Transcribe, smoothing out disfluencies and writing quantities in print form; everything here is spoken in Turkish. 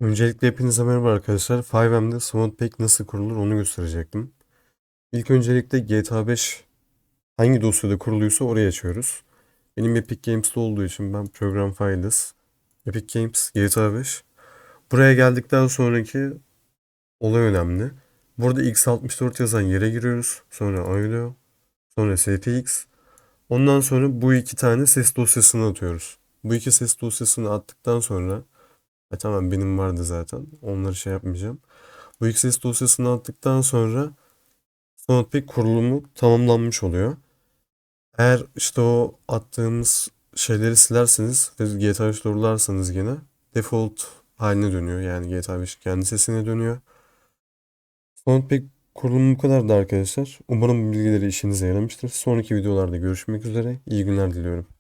Öncelikle hepinize merhaba arkadaşlar. 5M'de SmartPack nasıl kurulur onu gösterecektim. İlk öncelikle GTA 5 hangi dosyada kuruluysa orayı açıyoruz. Benim Epic Games'te olduğu için ben Program Files, Epic Games, GTA 5. Buraya geldikten sonraki olay önemli. Burada x64 yazan yere giriyoruz. Sonra audio, sonra STX. Ondan sonra bu iki tane ses dosyasını atıyoruz. Bu iki ses dosyasını attıktan sonra tamam benim vardı zaten. Onları şey yapmayacağım. Bu XS dosyasını attıktan sonra SmartPack kurulumu tamamlanmış oluyor. Eğer işte o attığımız şeyleri silerseniz ve GTA 5 doğrularsanız gene default haline dönüyor. Yani GTA 5 kendi sesine dönüyor. SmartPack kurulumu bu kadardı arkadaşlar. Umarım bu bilgileri işinize yaramıştır. Sonraki videolarda görüşmek üzere. İyi günler diliyorum.